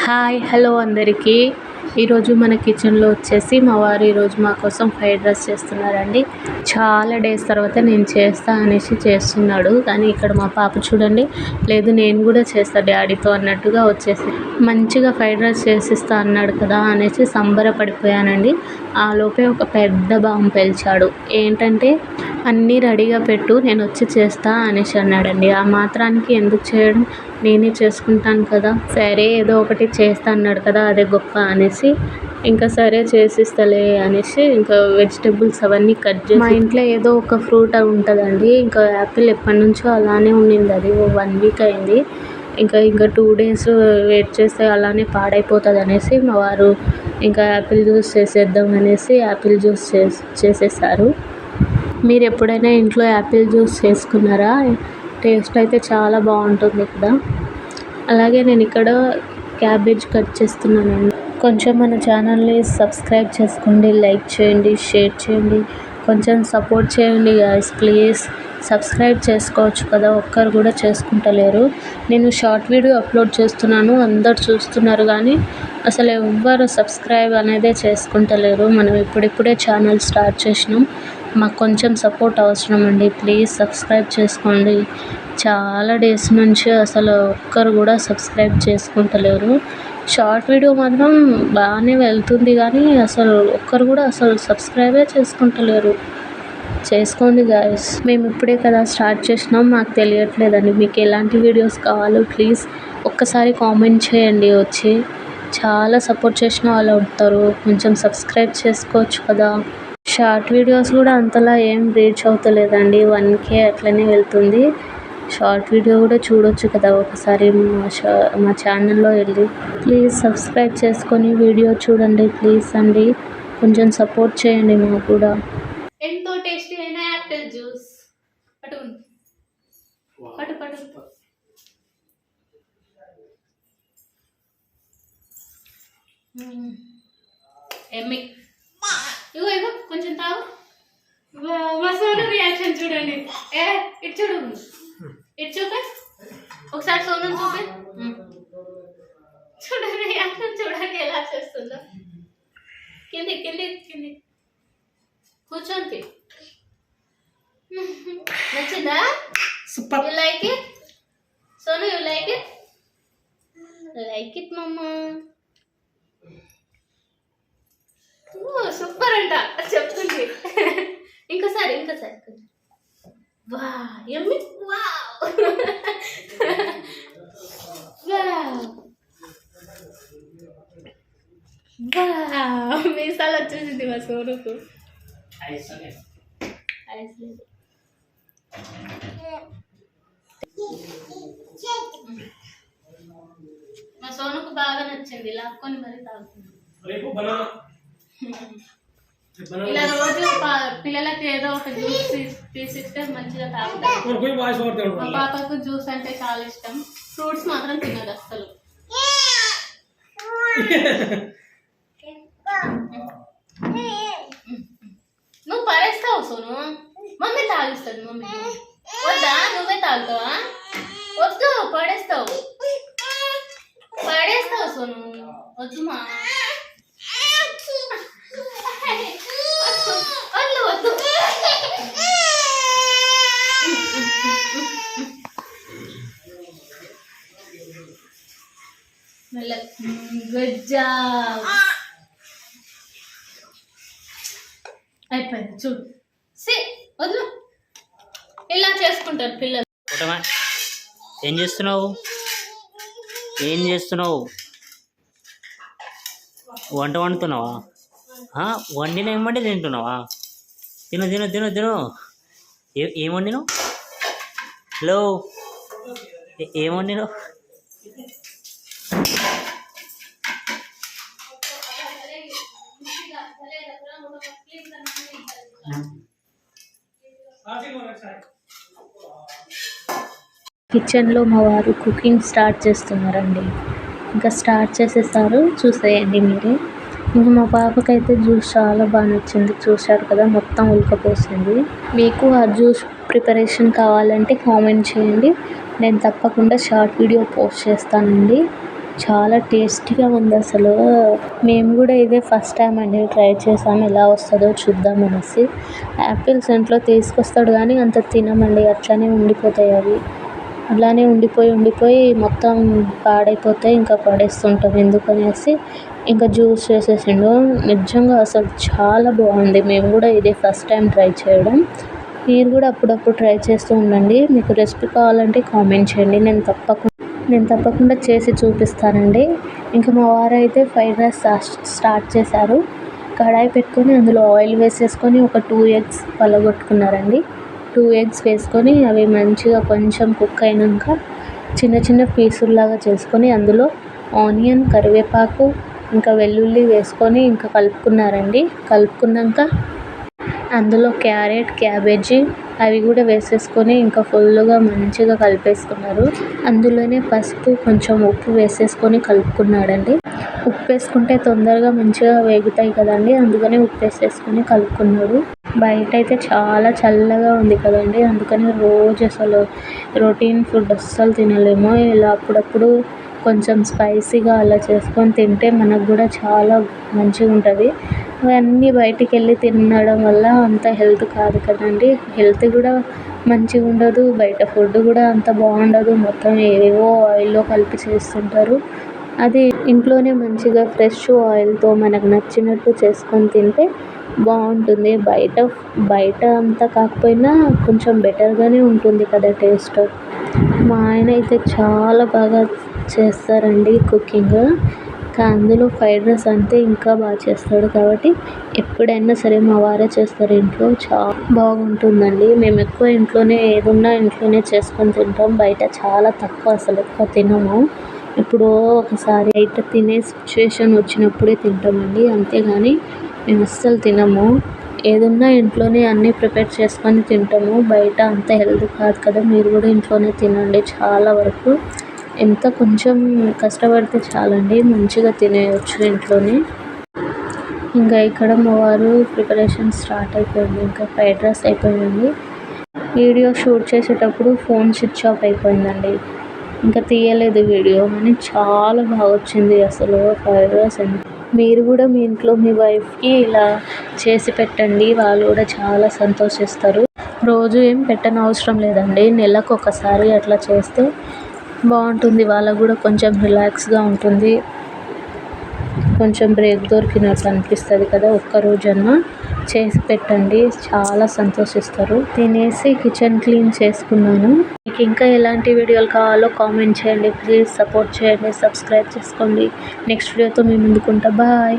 Hi hello అందరికీ. ఈరోజు మన కిచెన్లో వచ్చేసి మా వారు ఈరోజు మా కోసం ఫ్రైడ్ రైస్ చేస్తున్నారండి. చాలా డేస్ తర్వాత నేను చేస్తా అనేసి చేస్తున్నాడు. కానీ ఇక్కడ మా పాప చూడండి, లేదు నేను కూడా చేస్తా డాడీతో అన్నట్టుగా వచ్చేసి మంచిగా ఫ్రైడ్ రైస్ చేసిస్తా అన్నాడు కదా అనేసి సంబరపడిపోయానండి. ఆ లోపే ఒక పెద్ద బాంబు పేల్చాడు. ఏంటంటే అన్నీ రెడీగా పెట్టు, నేను వచ్చి చేస్తా అనేసి అన్నాడండి. ఆ మాత్రానికి ఎందుకు చేయడం, నేనే చేసుకుంటాను కదా, సరే ఏదో ఒకటి చేస్తా అన్నాడు కదా అదే గొప్ప అనేసి ఇంకా సరే చేసిస్తలే అనేసి ఇంకా వెజిటేబుల్స్ అవన్నీ కట్ చేసి, మా ఇంట్లో ఏదో ఒక ఫ్రూట్ ఉంటుందండి. ఇంకా యాపిల్ ఎప్పటి నుంచో అలానే ఉండింది, అది 1 వీక్ అయింది. ఇంకా 2 డేస్ వెయిట్ చేస్తే అలానే పాడైపోతుంది అనేసి మా వారు ఇంకా యాపిల్ జ్యూస్ చేసేద్దాం అనేసి యాపిల్ జ్యూస్ చేసేసారు. మీరు ఎప్పుడైనా ఇంట్లో యాపిల్ జ్యూస్ చేసుకున్నారా? టేస్ట్ అయితే చాలా బాగుంటుంది కదా. అలాగే నేను ఇక్కడ క్యాబేజ్ కట్ చేస్తున్నానండి. కొంచెం మన ఛానల్ని సబ్స్క్రైబ్ చేసుకోండి, లైక్ చేయండి, షేర్ చేయండి, కొంచెం సపోర్ట్ చేయండి గాయ్స్ ప్లీజ్. సబ్స్క్రైబ్ చేసుకోవచ్చు కదా, ఒక్కరు కూడా చేసుకుంటలేరు. నేను షార్ట్ వీడియో అప్లోడ్ చేస్తున్నాను, అందరు చూస్తున్నారు కానీ అసలు ఎవ్వరు సబ్స్క్రైబ్ అనేదే చేసుకుంటలేరు. మనం ఇప్పుడిప్పుడే ఛానల్ స్టార్ట్ చేసినాం, మాకు కొంచెం సపోర్ట్ అవసరం అండి. ప్లీజ్ సబ్స్క్రైబ్ చేసుకోండి. చాలా డేస్ నుంచి అసలు ఒక్కరు కూడా సబ్స్క్రైబ్ చేసుకుంటలేరు. షార్ట్ వీడియో మాత్రం బాగానే వెళ్తుంది కానీ అసలు ఒక్కరు కూడా అసలు సబ్స్క్రైబే చేసుకుంటలేరు. చేసుకోండి గాయస్, మేము ఇప్పుడే కదా స్టార్ట్ చేసినాం, మాకు తెలియట్లేదండి. మీకు ఎలాంటి వీడియోస్ కావాలో ప్లీజ్ ఒక్కసారి కామెంట్ చేయండి. వచ్చి చాలా సపోర్ట్ చేసిన వాళ్ళు ఉంటారు, కొంచెం సబ్స్క్రైబ్ చేసుకోవచ్చు కదా. షార్ట్ వీడియోస్ కూడా అంతలా ఏం రీచ్ అవుతలేదండి, 1K అట్లనే వెళ్తుంది. షార్ట్ వీడియో కూడా చూడొచ్చు కదా ఒకసారి మా ఛానల్లో వెళ్ళి. ప్లీజ్ సబ్స్క్రైబ్ చేసుకొని వీడియో చూడండి ప్లీజ్ అండి, కొంచెం సపోర్ట్ చేయండి మాకు కూడా. ఎంతో టేస్టీ అయిన యాపిల్ జ్యూస్ పట్టు పట్టు పట్టు ఎమ్మి ఇగో కొంచెం తాగు. మా సోను రియాక్షన్ చూడండి. ఇటు చూడు, ఇటు చూపే ఒకసారి, సోను చూపే, చూడండి రియాక్షన్ చూడండి ఎలా చేస్తుందో. కింది కింది కింది కూర్చోండి. నచ్చిందా? Super. You like it Sonu? You like it? Like it మమ్మా. సూపర్ అంట చెప్తుంది. ఇంకోసారి వా యమ్మీ, వావ్ వావ్ మీసాలు వచ్చేసింది మా సోనుకు. ఐస్ లేదు. మా సోనుకు బాగా నచ్చింది, లాక్కొని మరి తాగుతుంది. ఇలా రోజు పిల్లలకి ఏదో ఒక జ్యూస్ తీసిస్తే మంచిగా తాగుతారు. మా పాపకు జ్యూస్ అంటే చాలా ఇష్టం, ఫ్రూట్స్ మాత్రం తినదు అసలు. నువ్వు పడేస్తావు సోను, మమ్మీ తాగిస్తుంది. మమ్మీ వద్దా? నువ్వే తాగుతావా? వద్దు, పడేస్తావు సోను, వద్దు మా వద్దు. Good job. అయిపోయింది చూడు. వద్దు, ఇలా చేసుకుంటారు పిల్లలు. ఏం చేస్తున్నావు? వంట వండుతున్నావా? వండిన ఏమంటే తింటున్నావా? తిను తిను తిను తిను. ఏం వండినావు? హలో, ఏం వండినావు? కిచెన్లో మా వారు కుకింగ్ స్టార్ట్ చేస్తున్నారండి. ఇంకా స్టార్ట్ చేసేసారు, చూసేయండి మీరే. ఇంకా మా పాపకైతే జ్యూస్ చాలా బాగా నచ్చింది, చూశారు కదా మొత్తం ఉడకపోసింది. మీకు ఆ జ్యూస్ ప్రిపరేషన్ కావాలంటే కామెంట్ చేయండి, నేను తప్పకుండా షార్ట్ వీడియో పోస్ట్ చేస్తానండి. చాలా టేస్టీగా ఉంది అసలు. మేము కూడా ఇదే ఫస్ట్ టైం అండి ట్రై చేసాము, ఎలా వస్తుందో చూద్దాం అనేసి. యాపిల్స్ ఇంట్లో తీసుకొస్తాడు కానీ అంత తినమండి, అట్లనే ఉండిపోతాయి అవి. అలానే ఉండిపోయి మొత్తం పాడైపోతాయి, ఇంకా పడేస్తుంటాం ఎందుకనేసి ఇంకా జ్యూస్ చేసేసిండు. నిజంగా అసలు చాలా బాగుంది. మేము కూడా ఇదే ఫస్ట్ టైం ట్రై చేయడం. మీరు కూడా అప్పుడప్పుడు ట్రై చేస్తూ ఉండండి. మీకు రెసిపీ కావాలంటే కామెంట్ చేయండి, నేను తప్పకుండా చేసి చూపిస్తానండి. ఇంకా మా వారు అయితే ఫ్రైడ్ రైస్ స్టార్ట్ చేశారు. కడాయి పెట్టుకొని అందులో ఆయిల్ వేసేసుకొని ఒక 2 ఎగ్స్ పగలగొట్టుకున్నారండి. 2 ఎగ్స్ వేసుకొని అవి మంచిగా కొంచెం కుక్ అయినాక చిన్న చిన్న పీసుల్లాగా చేసుకొని అందులో ఆనియన్, కరివేపాకు, ఇంకా వెల్లుల్లి వేసుకొని ఇంకా కలుపుకున్నారండి. కలుపుకున్నాక అందులో క్యారెట్, క్యాబేజీ అవి కూడా వేసేసుకొని ఇంకా ఫుల్గా మంచిగా కలిపేసుకున్నారు. అందులోనే పసుపు, కొంచెం ఉప్పు వేసేసుకొని కలుపుకున్నాడండి. ఉప్పు వేసుకుంటే తొందరగా మంచిగా వేగుతాయి కదండి, అందుకని ఉప్పు వేసేసుకొని కలుపుకున్నాడు. బయట అయితే చాలా చల్లగా ఉంది కదండి, అందుకని రోజు అసలు రొటీన్ ఫుడ్ అస్సలు తినలేము. ఇలా అప్పుడప్పుడు కొంచెం స్పైసీగా అలా చేసుకొని తింటే మనకు కూడా చాలా మంచిగా ఉంటుంది. అవన్నీ బయటికి వెళ్ళి తినడం వల్ల అంత హెల్త్ కాదు కదండి, హెల్త్ కూడా మంచిగా ఉండదు. బయట ఫుడ్ కూడా అంత బాగుండదు, మొత్తం ఏవేవో ఆయిల్లో కలిపి చేస్తుంటారు. అది ఇంట్లోనే మంచిగా ఫ్రెష్ ఆయిల్తో మనకు నచ్చినట్టు చేసుకొని తింటే బాగుంటుంది. బయట అంతా కాకపోయినా కొంచెం బెటర్గానే ఉంటుంది కదా టేస్ట్. మా ఆయన అయితే చాలా బాగా చేస్తారండి కుకింగ్. అందులో ఫ్రైడ్ రైస్ అంటే ఇంకా బాగా చేస్తాడు కాబట్టి ఎప్పుడైనా సరే మా వారే చేస్తారు ఇంట్లో. చాలా బాగుంటుందండి. మేము ఎక్కువ ఇంట్లోనే ఏదున్నా ఇంట్లోనే చేసుకొని తింటాం. బయట చాలా తక్కువ, అసలు ఎక్కువ తినము. ఎప్పుడో ఒకసారి బయట తినే సిచ్యువేషన్ వచ్చినప్పుడే తింటామండి, అంతేగాని మేము అస్సలు తినము. ఏదున్నా ఇంట్లోనే అన్నీ ప్రిపేర్ చేసుకొని తింటాము. బయట అంత హెల్త్ కాదు కదా, మీరు కూడా ఇంట్లోనే తినండి. చాలా వరకు ఎంత కొంచెం కష్టపడితే చాలండి, మంచిగా తినేయచ్చు ఇంట్లోనే. ఇంకా ఇక్కడ మా వారు ప్రిపరేషన్ స్టార్ట్ అయిపోయింది. ఇంకా ఫ్రైడ్ రైస్ అయిపోయింది. వీడియో షూట్ చేసేటప్పుడు ఫోన్ స్విచ్ ఆఫ్ అయిపోయిందండి, ఇంకా తీయలేదు వీడియో. కానీ చాలా బాగా వచ్చింది అసలు ఫ్రైడ్ రైస్. మీరు కూడా మీ ఇంట్లో మీ వైఫ్కి ఇలా చేసి పెట్టండి, వాళ్ళు కూడా చాలా సంతోషిస్తారు. రోజు ఏం పెట్టనవసరం లేదండి, నెలకు ఒకసారి అట్లా చేస్తే బాగుంటుంది. వాళ్ళకు కూడా కొంచెం రిలాక్స్గా ఉంటుంది, కొంచెం బ్రేక్ దొరికినట్టు అనిపిస్తుంది కదా. ఒక్కరోజన్నా చేసి పెట్టండి, చాలా సంతోషిస్తారు. తినేసి కిచెన్ క్లీన్ చేసుకున్నాను. మీకు ఇంకా ఎలాంటి వీడియోలు కావాలో కామెంట్ చేయండి. ప్లీజ్ సపోర్ట్ చేయండి, సబ్స్క్రైబ్ చేసుకోండి. నెక్స్ట్ వీడియోతో మీ ముందుకు ఉంటా. బాయ్.